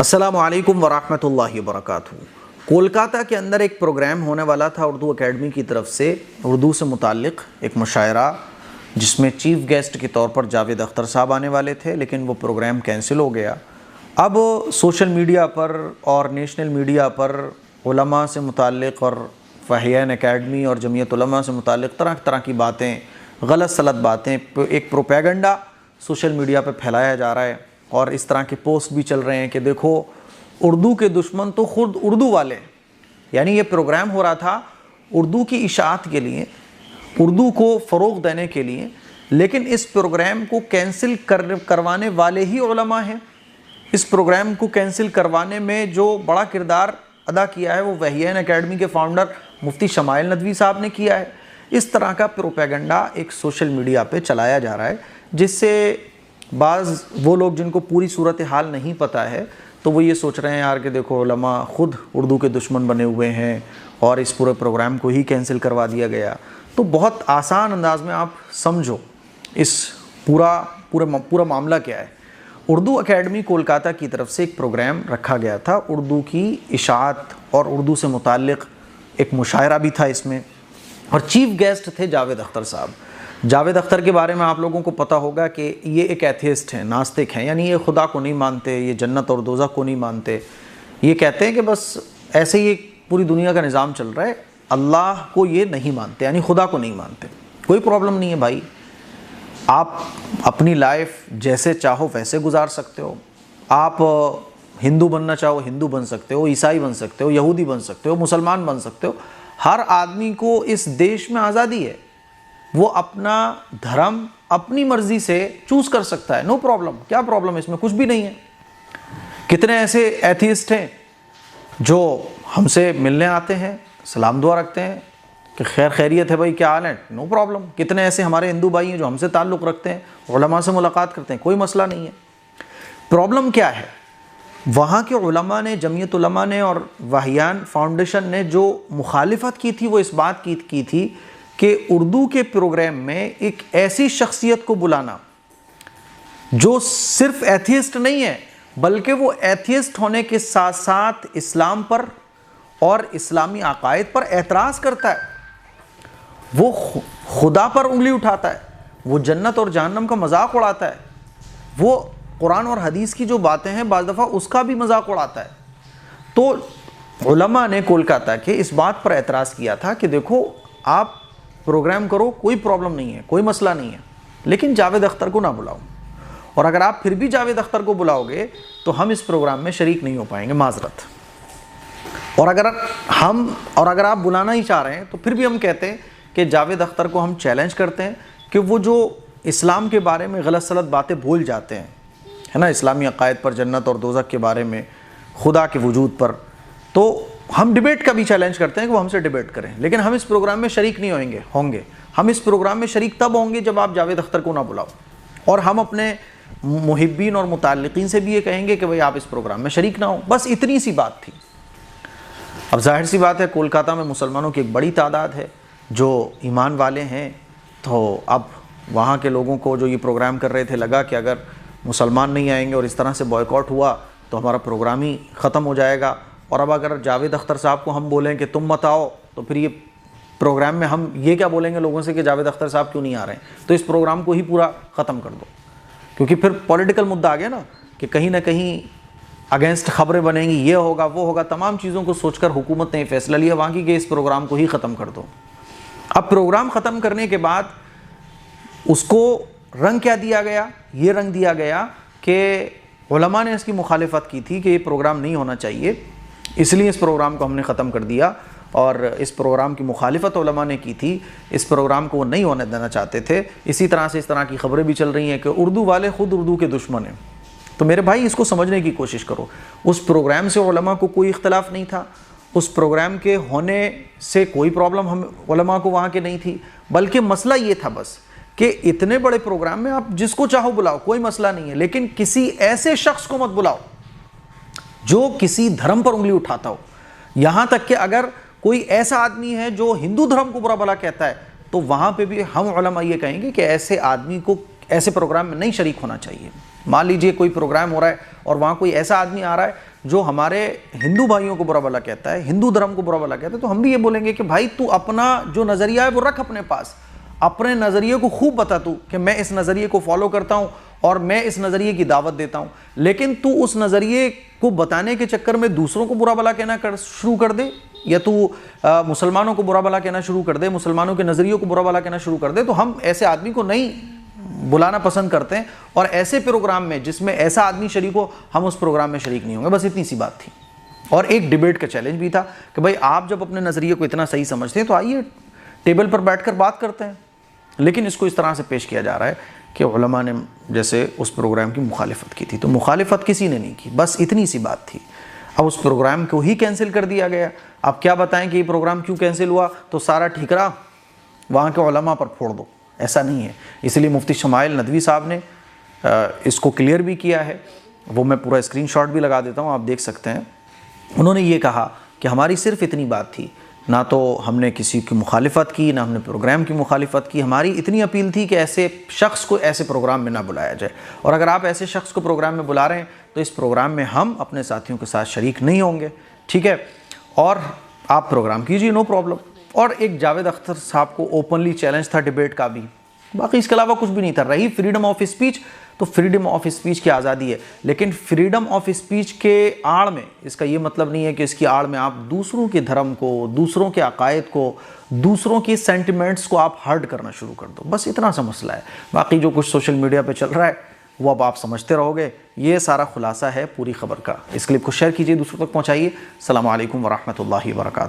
अस्सलामु अलैकुम वरहमतुल्लाहि वबरकातुहू। कोलकाता के अंदर एक प्रोग्राम होने वाला था उर्दू एकेडमी की तरफ से, उर्दू से मुताल्लिक़ एक मुशायरा, जिसमें चीफ़ गेस्ट के तौर पर जावेद अख्तर साहब आने वाले थे, लेकिन वो प्रोग्राम कैंसिल हो गया। अब सोशल मीडिया पर और नेशनल मीडिया पर उलमा से मुताल्लिक़ और फ़हियान एकेडमी और जमीयत उलमा से मुताल्लिक़ तरह तरह की बातें, गलत सलत बातें, एक प्रोपेगेंडा सोशल मीडिया पर फैलाया जा रहा है। और इस तरह के पोस्ट भी चल रहे हैं कि देखो उर्दू के दुश्मन तो खुद उर्दू वाले हैं। यानी ये प्रोग्राम हो रहा था उर्दू की इशाअत के लिए, उर्दू को फ़रोग़ देने के लिए, लेकिन इस प्रोग्राम को कैंसिल करवाने वाले ही उलमा हैं। इस प्रोग्राम को कैंसिल करवाने में जो बड़ा किरदार अदा किया है वो फ़हियान एकेडमी के फाउंडर मुफ्ती शमाइल नदवी साहब ने किया है। इस तरह का प्रोपेगेंडा एक सोशल मीडिया पे चलाया जा रहा है, जिससे बाज़ वो लोग जिनको पूरी सूरत हाल नहीं पता है तो वो ये सोच रहे हैं यार कि देखो उलमा ख़ुद उर्दू के दुश्मन बने हुए हैं और इस पूरे प्रोग्राम को ही कैंसिल करवा दिया गया। तो बहुत आसान अंदाज में आप समझो इस पूरा मामला क्या है। उर्दू एकेडमी कोलकाता की तरफ से एक प्रोग्राम रखा गया था, उर्दू की इशाअत और उर्दू से मुताल्लिक़ एक मुशायरा भी था इसमें, और चीफ़ गेस्ट थे जावेद अख्तर साहब। जावेद अख्तर के बारे में आप लोगों को पता होगा कि ये एक एथियस्ट हैं, नास्तिक हैं, यानी ये खुदा को नहीं मानते, ये जन्नत और दोज़ख को नहीं मानते। ये कहते हैं कि बस ऐसे ही पूरी दुनिया का निज़ाम चल रहा है, अल्लाह को ये नहीं मानते, यानी खुदा को नहीं मानते। कोई प्रॉब्लम नहीं है भाई, आप अपनी लाइफ जैसे चाहो वैसे गुजार सकते हो। आप हिंदू बनना चाहो हिंदू बन सकते हो, ईसाई बन सकते हो, यहूदी बन सकते हो, मुसलमान बन सकते हो। हर आदमी को इस देश में आज़ादी है, वो अपना धर्म अपनी मर्जी से चूज़ कर सकता है। नो प्रॉब्लम, क्या प्रॉब्लम है इसमें? कुछ भी नहीं है। कितने ऐसे एथियस्ट हैं जो हमसे मिलने आते हैं, सलाम दुआ रखते हैं कि खैर खैरियत है भाई, क्या हाल है, नो प्रॉब्लम। कितने ऐसे हमारे हिंदू भाई हैं जो हमसे ताल्लुक़ रखते हैं, उलमा से मुलाकात करते हैं, कोई मसला नहीं है। प्रॉब्लम क्या है? वहाँ के उलमा ने, जमीयत उलमा ने और वाहियान फाउंडेशन ने जो मुखालिफत की थी वो इस बात की थी कि उर्दू के प्रोग्राम में एक ऐसी शख्सियत को बुलाना जो सिर्फ एथियस्ट नहीं है, बल्कि वो एथियस्ट होने के साथ साथ इस्लाम पर और इस्लामी अकायद पर एतराज़ करता है, वो खुदा पर उंगली उठाता है, वो जन्नत और जहन्नम का मजाक उड़ाता है, वो कुरान और हदीस की जो बातें हैं बाज़ दफ़ा उसका भी मजाक उड़ाता है। तो उलमा ने कोलकाता के इस बात पर एतराज़ किया था कि देखो आप प्रोग्राम करो, कोई प्रॉब्लम नहीं है, कोई मसला नहीं है, लेकिन जावेद अख्तर को ना बुलाओ। और अगर आप फिर भी जावेद अख्तर को बुलाओगे तो हम इस प्रोग्राम में शरीक नहीं हो पाएंगे, माजरत। और अगर आप बुलाना ही चाह रहे हैं तो फिर भी हम कहते हैं कि जावेद अख्तर को हम चैलेंज करते हैं कि वो जो इस्लाम के बारे में गलत सलत बातें भूल जाते हैं, है ना, इस्लामी अकायद पर, जन्नत और दोज़ख के बारे में, खुदा के वजूद पर, तो हम डिबेट का भी चैलेंज करते हैं कि वो हमसे डिबेट करें, लेकिन हम इस प्रोग्राम में शरीक नहीं होंगे। हम इस प्रोग्राम में शरीक तब होंगे जब आप जावेद अख्तर को ना बुलाओ। और हम अपने मुहिब्बीन और मुताल्लिकीन से भी ये कहेंगे कि भाई आप इस प्रोग्राम में शरीक ना हो। बस इतनी सी बात थी। अब जाहिर सी बात है कोलकाता में मुसलमानों की एक बड़ी तादाद है जो ईमान वाले हैं, तो अब वहाँ के लोगों को जो ये प्रोग्राम कर रहे थे लगा कि अगर मुसलमान नहीं आएंगे और इस तरह से बॉयकॉट हुआ तो हमारा प्रोग्राम ही ख़त्म हो जाएगा। और अब अगर जावेद अख्तर साहब को हम बोलें कि तुम मत आओ, तो फिर ये प्रोग्राम में हम ये क्या बोलेंगे लोगों से कि जावेद अख्तर साहब क्यों नहीं आ रहे हैं, तो इस प्रोग्राम को ही पूरा ख़त्म कर दो। क्योंकि फिर पॉलिटिकल मुद्दा आ गया ना कि कहीं ना कहीं अगेंस्ट खबरें बनेंगी, ये होगा वो होगा, तमाम चीज़ों को सोचकर हुकूमत ने फैसला लिया वहाँ की कि इस प्रोग्राम को ही ख़त्म कर दो। अब प्रोग्राम ख़त्म करने के बाद उसको रंग क्या दिया गया? ये रंग दिया गया कि उलमा ने इसकी मुखालिफत की थी कि ये प्रोग्राम नहीं होना चाहिए, इसलिए इस प्रोग्राम को हमने ख़त्म कर दिया। और इस प्रोग्राम की मुखालिफत उलमा ने की थी, इस प्रोग्राम को वो नहीं होने देना चाहते थे। इसी तरह से इस तरह की खबरें भी चल रही हैं कि उर्दू वाले ख़ुद उर्दू के दुश्मन हैं। तो मेरे भाई इसको समझने की कोशिश करो। उस प्रोग्राम से उलमा को कोई इख्तलाफ नहीं था, उस प्रोग्राम के होने से कोई प्रॉब्लम हम उलमा को वहाँ के नहीं थी, बल्कि मसला ये था बस कि इतने बड़े प्रोग्राम में आप जिसको चाहो बुलाओ, कोई मसला नहीं है, लेकिन किसी ऐसे शख्स को मत बुलाओ जो किसी धर्म पर उंगली उठाता हो। यहाँ तक कि अगर कोई ऐसा आदमी है जो हिंदू धर्म को बुरा भला कहता है तो वहाँ पे भी हम उलमा ये कहेंगे कि ऐसे आदमी को ऐसे प्रोग्राम में नहीं शरीक होना चाहिए। मान लीजिए कोई प्रोग्राम हो रहा है और वहाँ कोई ऐसा आदमी आ रहा है जो हमारे हिंदू भाइयों को बुरा भला कहता है, हिंदू धर्म को बुरा भला कहता है, तो हम भी ये बोलेंगे कि भाई तू अपना जो नज़रिया है वो रख अपने पास, अपने नज़रिए को खूब बता तू कि मैं इस नज़रिए को फॉलो करता हूँ और मैं इस नज़रिए की दावत देता हूँ। लेकिन तू उस नज़रिए को बताने के चक्कर में दूसरों को बुरा भला कहना शुरू कर दे, या तू मुसलमानों को बुरा भला कहना शुरू कर दे, मुसलमानों के नज़रियों को बुरा भला कहना शुरू कर दे, तो हम ऐसे आदमी को नहीं बुलाना पसंद करते हैं। और ऐसे प्रोग्राम में जिसमें ऐसा आदमी शरीक हो, हम उस प्रोग्राम में शरीक नहीं होंगे। बस इतनी सी बात थी। और एक डिबेट का चैलेंज भी था कि भाई आप जब अपने नज़रिए को इतना सही समझते हैं तो आइए टेबल पर बैठकर बात करते हैं। लेकिन इसको इस तरह से पेश किया जा रहा है कि उलमा ने जैसे उस प्रोग्राम की मुखालिफत की थी, तो मुखालिफत किसी ने नहीं की, बस इतनी सी बात थी। अब उस प्रोग्राम को ही कैंसिल कर दिया गया। अब क्या बताएं कि ये प्रोग्राम क्यों कैंसिल हुआ, तो सारा ठीकरा वहाँ के उलमा पर फोड़ दो, ऐसा नहीं है। इसलिए मुफ्ती शमाइल नदवी साहब ने इसको क्लियर भी किया है, वो मैं पूरा स्क्रीनशॉट भी लगा देता हूँ, आप देख सकते हैं। उन्होंने ये कहा कि हमारी सिर्फ इतनी बात थी, ना तो हमने किसी की मुखालिफत की, ना हमने प्रोग्राम की मुखालिफत की। हमारी इतनी अपील थी कि ऐसे शख्स को ऐसे प्रोग्राम में ना बुलाया जाए, और अगर आप ऐसे शख्स को प्रोग्राम में बुला रहे हैं तो इस प्रोग्राम में हम अपने साथियों के साथ शरीक नहीं होंगे, ठीक है। और आप प्रोग्राम कीजिए, नो प्रॉब्लम। और एक जावेद अख्तर साहब को ओपनली चैलेंज था डिबेट का भी, बाकी इसके अलावा कुछ भी नहीं था। रही फ्रीडम ऑफ स्पीच, तो फ्रीडम ऑफ स्पीच की आज़ादी है, लेकिन फ्रीडम ऑफ स्पीच के आड़ में इसका ये मतलब नहीं है कि इसकी आड़ में आप दूसरों के धर्म को, दूसरों के अकायद को, दूसरों के सेंटिमेंट्स को आप हर्ट करना शुरू कर दो। बस इतना सा मसला है। बाकी जो कुछ सोशल मीडिया पे चल रहा है वो अब आप समझते रहोगे। ये सारा खुलासा है पूरी खबर का। इस क्लिप को शेयर कीजिए, दूसरों तक पहुँचाइए। अस्सलामु अलैकुम वरहमतुल्लाहि वबरकातुहू।